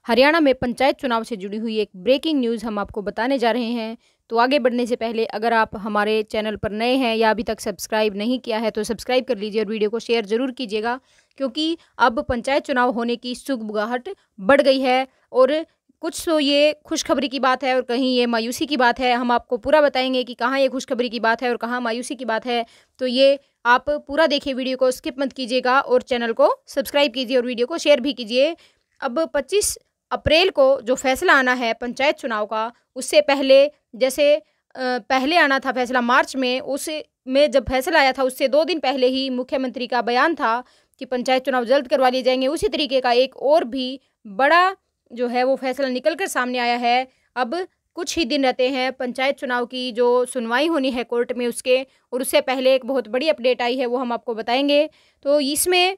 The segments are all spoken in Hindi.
हरियाणा में पंचायत चुनाव से जुड़ी हुई एक ब्रेकिंग न्यूज़ हम आपको बताने जा रहे हैं। तो आगे बढ़ने से पहले अगर आप हमारे चैनल पर नए हैं या अभी तक सब्सक्राइब नहीं किया है तो सब्सक्राइब कर लीजिए और वीडियो को शेयर ज़रूर कीजिएगा, क्योंकि अब पंचायत चुनाव होने की सुगबुगाहट बढ़ गई है। और कुछ तो ये खुशखबरी की बात है और कहीं ये मायूसी की बात है। हम आपको पूरा बताएंगे कि कहाँ ये खुशखबरी की बात है और कहाँ मायूसी की बात है। तो ये आप पूरा देखिए, वीडियो को स्किप मत कीजिएगा और चैनल को सब्सक्राइब कीजिए और वीडियो को शेयर भी कीजिए। अब 25 अप्रैल को जो फैसला आना है पंचायत चुनाव का, उससे पहले जैसे पहले आना था फैसला मार्च में, उस में जब फैसला आया था उससे 2 दिन पहले ही मुख्यमंत्री का बयान था कि पंचायत चुनाव जल्द करवा लिए जाएंगे। उसी तरीके का एक और भी बड़ा जो है वो फैसला निकल कर सामने आया है। अब कुछ ही दिन रहते हैं पंचायत चुनाव की जो सुनवाई होनी है कोर्ट में उसके, और उससे पहले एक बहुत बड़ी अपडेट आई है, वो हम आपको बताएंगे। तो इसमें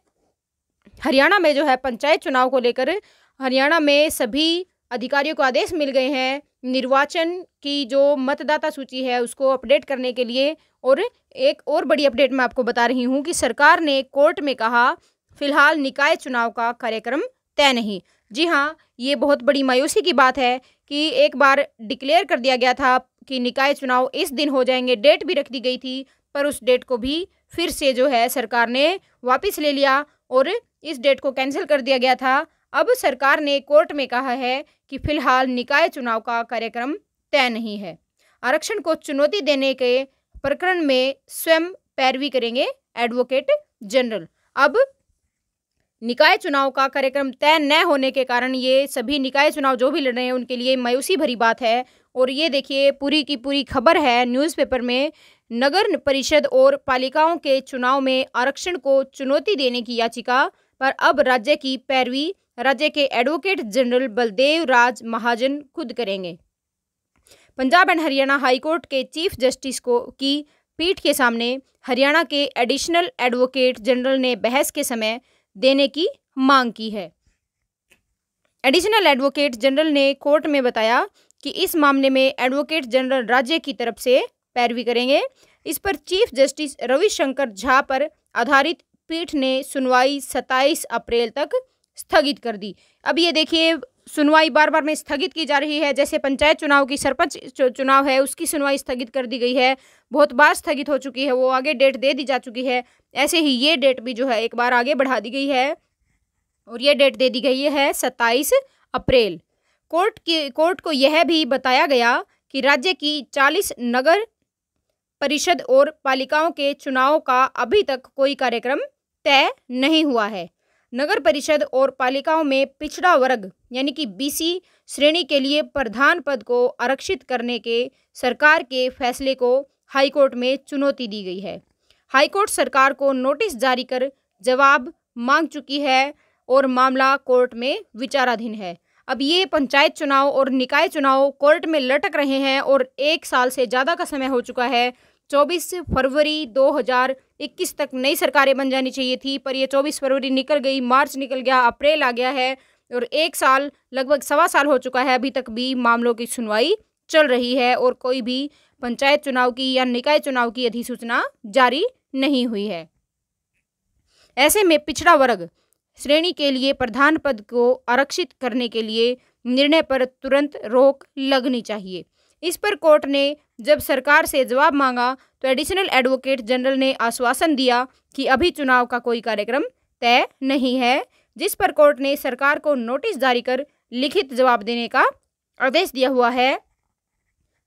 हरियाणा में जो है पंचायत चुनाव को लेकर हरियाणा में सभी अधिकारियों को आदेश मिल गए हैं निर्वाचन की जो मतदाता सूची है उसको अपडेट करने के लिए। और एक और बड़ी अपडेट मैं आपको बता रही हूँ कि सरकार ने कोर्ट में कहा फिलहाल निकाय चुनाव का कार्यक्रम तय नहीं। जी हाँ, ये बहुत बड़ी मायूसी की बात है कि एक बार डिक्लेयर कर दिया गया था कि निकाय चुनाव इस दिन हो जाएंगे, डेट भी रख दी गई थी, पर उस डेट को भी फिर से जो है सरकार ने वापस ले लिया और इस डेट को कैंसिल कर दिया गया था। अब सरकार ने कोर्ट में कहा है कि फिलहाल निकाय चुनाव का कार्यक्रम तय नहीं है। आरक्षण को चुनौती देने के प्रकरण में स्वयं पैरवी करेंगे एडवोकेट जनरल। अब निकाय चुनाव का कार्यक्रम तय न होने के कारण ये सभी निकाय चुनाव जो भी लड़ रहे हैं उनके लिए मायूसी भरी बात है। और ये देखिए पूरी की पूरी खबर है न्यूज़पेपर में। नगर परिषद और पालिकाओं के चुनाव में आरक्षण को चुनौती देने की याचिका पर अब राज्य की पैरवी राज्य के एडवोकेट जनरल बलदेव राज महाजन खुद करेंगे। पंजाब एंड हरियाणा हाईकोर्ट के चीफ जस्टिस को की पीठ के सामने हरियाणा के एडिशनल एडवोकेट जनरल ने बहस के समय देने की मांग की है। एडिशनल एडवोकेट जनरल ने कोर्ट में बताया कि इस मामले में एडवोकेट जनरल राज्य की तरफ से पैरवी करेंगे। इस पर चीफ जस्टिस रविशंकर झा पर आधारित पीठ ने सुनवाई 27 अप्रैल तक स्थगित कर दी। अब ये देखिए सुनवाई बार बार में स्थगित की जा रही है। जैसे पंचायत चुनाव की सरपंच चुनाव है उसकी सुनवाई स्थगित कर दी गई है, बहुत बार स्थगित हो चुकी है, वो आगे डेट दे दी जा चुकी है। ऐसे ही ये डेट भी जो है एक बार आगे बढ़ा दी गई है और ये डेट दे दी गई है 27 अप्रैल। कोर्ट को यह भी बताया गया कि राज्य की 40 नगर परिषद और पालिकाओं के चुनाव का अभी तक कोई कार्यक्रम तय नहीं हुआ है। नगर परिषद और पालिकाओं में पिछड़ा वर्ग यानी कि बीसी श्रेणी के लिए प्रधान पद को आरक्षित करने के सरकार के फैसले को हाईकोर्ट में चुनौती दी गई है। हाईकोर्ट सरकार को नोटिस जारी कर जवाब मांग चुकी है और मामला कोर्ट में विचाराधीन है। अब ये पंचायत चुनाव और निकाय चुनाव कोर्ट में लटक रहे हैं और 1 साल से ज़्यादा का समय हो चुका है। 24 फरवरी 2021 तक नई सरकारें बन जानी चाहिए थी, पर ये 24 फरवरी निकल गई, मार्च निकल गया, अप्रैल आ गया है और 1 साल लगभग 1.25 साल हो चुका है। अभी तक भी मामलों की सुनवाई चल रही है और कोई भी पंचायत चुनाव की या निकाय चुनाव की अधिसूचना जारी नहीं हुई है। ऐसे में पिछड़ा वर्ग श्रेणी के लिए प्रधान पद को आरक्षित करने के लिए निर्णय पर तुरंत रोक लगनी चाहिए। इस पर कोर्ट ने जब सरकार से जवाब मांगा तो एडिशनल एडवोकेट जनरल ने आश्वासन दिया कि अभी चुनाव का कोई कार्यक्रम तय नहीं है, जिस पर कोर्ट ने सरकार को नोटिस जारी कर लिखित जवाब देने का आदेश दिया हुआ है।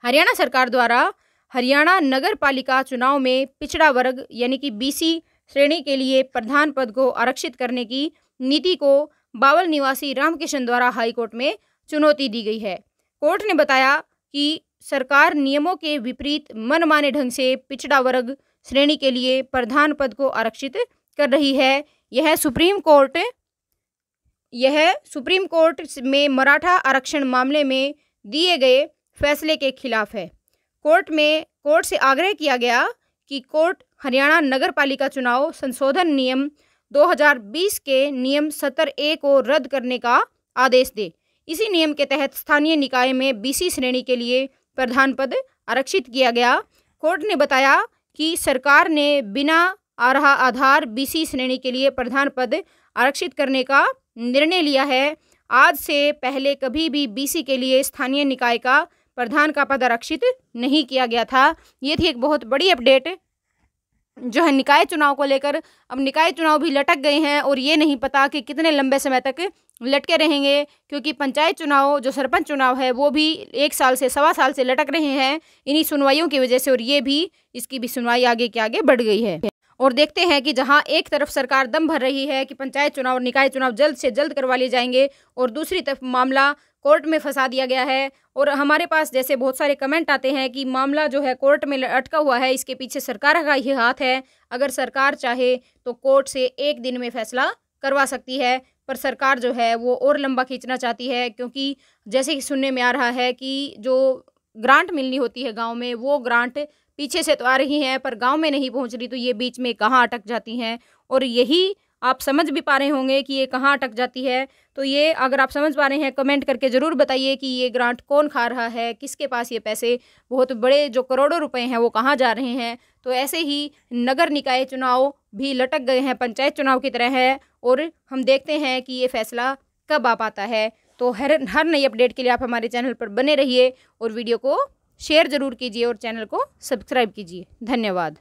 हरियाणा सरकार द्वारा हरियाणा नगर पालिका चुनाव में पिछड़ा वर्ग यानी कि बीसी श्रेणी के लिए प्रधान पद को आरक्षित करने की नीति को बावल निवासी रामकिशन द्वारा हाईकोर्ट में चुनौती दी गई है। कोर्ट ने बताया कि सरकार नियमों के विपरीत मनमाने ढंग से पिछड़ा वर्ग श्रेणी के लिए प्रधान पद को आरक्षित कर रही है। यह सुप्रीम कोर्ट में मराठा आरक्षण मामले में दिए गए फैसले के खिलाफ है। कोर्ट से आग्रह किया गया कि कोर्ट हरियाणा नगर पालिका चुनाव संशोधन नियम 2020 के नियम 17A को रद्द करने का आदेश दे। इसी नियम के तहत स्थानीय निकाय में बीसी श्रेणी के लिए प्रधान पद आरक्षित किया गया। कोर्ट ने बताया कि सरकार ने बिना आधार बीसी श्रेणी के लिए प्रधान पद आरक्षित करने का निर्णय लिया है। आज से पहले कभी भी बीसी के लिए स्थानीय निकाय का प्रधान का पद आरक्षित नहीं किया गया था। ये थी एक बहुत बड़ी अपडेट जो है निकाय चुनाव को लेकर। अब निकाय चुनाव भी लटक गए हैं और ये नहीं पता कि कितने लंबे समय तक लटके रहेंगे, क्योंकि पंचायत चुनाव जो सरपंच चुनाव है वो भी 1 साल से 1.25 साल से लटक रहे हैं इन्हीं सुनवाइयों की वजह से, और ये भी इसकी भी सुनवाई आगे के आगे बढ़ गई है। और देखते हैं कि जहां एक तरफ सरकार दम भर रही है कि पंचायत चुनाव और निकाय चुनाव जल्द से जल्द करवा लिए जाएंगे, और दूसरी तरफ मामला कोर्ट में फंसा दिया गया है। और हमारे पास जैसे बहुत सारे कमेंट आते हैं कि मामला जो है कोर्ट में अटका हुआ है, इसके पीछे सरकार का ही हाथ है। अगर सरकार चाहे तो कोर्ट से 1 दिन में फैसला करवा सकती है, पर सरकार जो है वो और लंबा खींचना चाहती है, क्योंकि जैसे कि सुनने में आ रहा है कि जो ग्रांट मिलनी होती है गांव में, वो ग्रांट पीछे से तो आ रही हैं पर गांव में नहीं पहुंच रही, तो ये बीच में कहाँ अटक जाती हैं। और यही आप समझ भी पा रहे होंगे कि ये कहाँ अटक जाती है। तो ये अगर आप समझ पा रहे हैं कमेंट करके ज़रूर बताइए कि ये ग्रांट कौन खा रहा है, किसके पास ये पैसे बहुत बड़े जो करोड़ों रुपए हैं वो कहाँ जा रहे हैं। तो ऐसे ही नगर निकाय चुनाव भी लटक गए हैं, पंचायत चुनाव की तरह है, और हम देखते हैं कि ये फैसला कब आ पाता है। तो हर नई अपडेट के लिए आप हमारे चैनल पर बने रहिए और वीडियो को शेयर ज़रूर कीजिए और चैनल को सब्सक्राइब कीजिए। धन्यवाद।